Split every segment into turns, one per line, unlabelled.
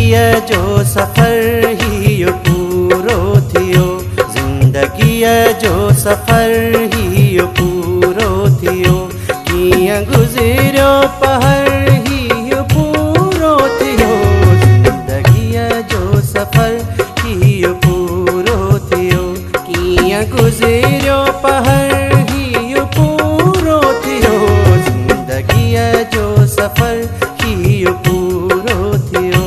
ज़िंदगीअ जो सफ़र ही पूरो थियो, ज़िंदगीअ जो सफ़र ही पूरो थियो। कीअं गुज़िरियो पहर ही पूरो थियो, ज़िंदगीअ जो सफ़र ही पूरो थियो। कीअं गुज़िरियो पहर ही पूरो थियो, ज़िंदगीअ जो सफ़र ही पूरो थियो।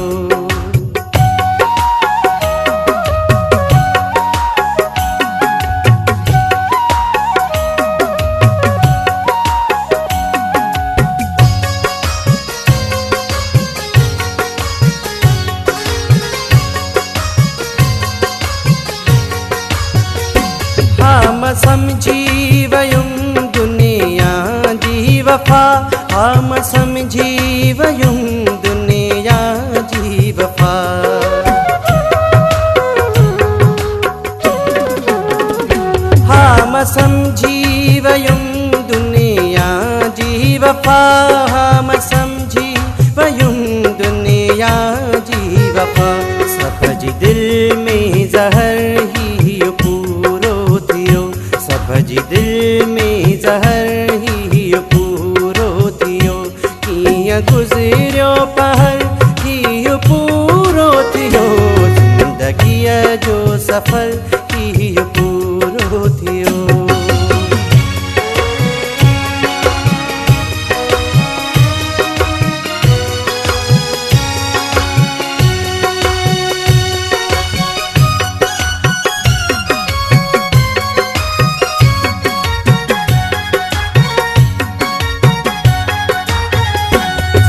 हम समझी वयुम दुनिया जी वफ़ा, हम समझी वयुम दुनिया जी वफ़ा। हम समझी वयुम दुनिया जी वफ़ा, हम समझी वयुम दुनिया जी वफ़ा। सब जी दिल में ज़हर ही पूरो थियो, सब जी दिल में ज़हर ही पूरो थियो। कीअं गुज़िरियो पहर ही पूरो थियो, ज़िंदगीअ जो सफ़र ही पूरो थियो।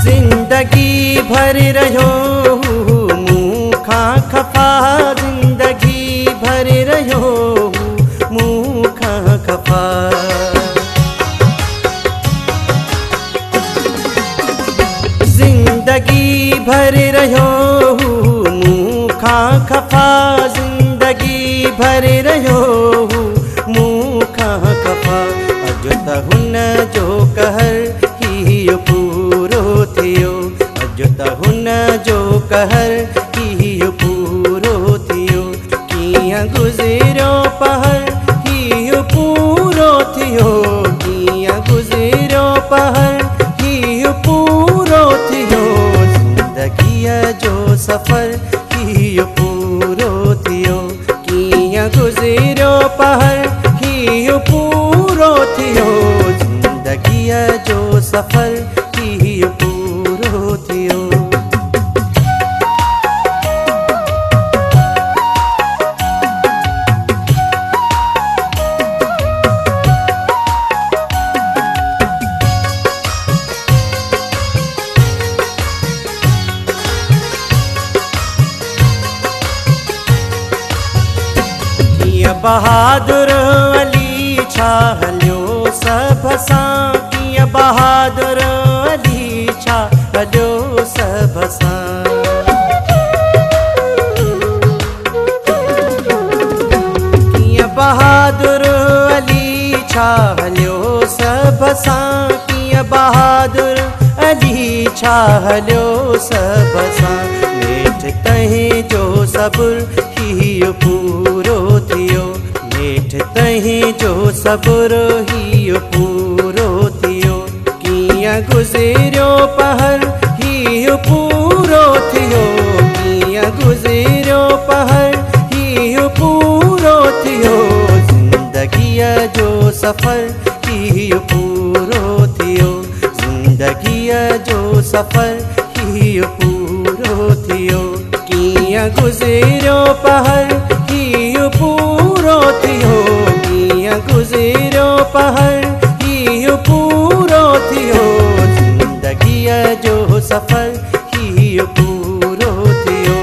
ज़िंदगी भर रहियो मूं खां खफ़ा, ज़िंदगी भर रहियो मूं खां खफ़ा। ज़िंदगी भर रहियो मूं खां खफ़ा, ज़िंदगी भर रहियो मूं खां खफ़ा। अॼु त हुन जो कहर ही पूरो थियो, अॼु त हुन जो कहर ही पूरो थियो। कीअं गुज़िरियो पहर ही पूरो थियो, कीअं गुज़िरियो पहर ही पूरो थियो, ज़िंदगीअ जो सफ़र ही पूरो थियो। कीअं गुज़िरियो पहर ही पूरो थियो, ज़िंदगीअ जो सफ़र ही पूरो थियो। कीअं बहादुर अली छा हलियो सभ सां, कीअं बहादुर अली छा हलियो सभ सां। कीअं बहादुर अली छा हलियो सभ सां, कीअं बहादुर अली छा हलियो सभ सां। नेठि तंहिं जो सबुर ही पूरो थियो, नेठि तंहिं जो सबुर ही पूरो थियो। कीअं गुज़िरियो पहर ही पूरो थियो, कीअं गुज़िरियो पहर ही पूरो थियो, ज़िंदगीअ जो सफ़र ही पूरो थियो, ज़िंदगीअ जो सफ़र ही पूरो थियो। कीअं गुज़िरियो पहर ही पूरो थियो, कीअं गुज़िरियो पहर ही पूरो थियो, ज़िंदगीअ जो सफ़र ही पूरो थियो,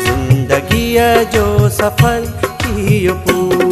ज़िंदगीअ जो सफ़र ही पूरो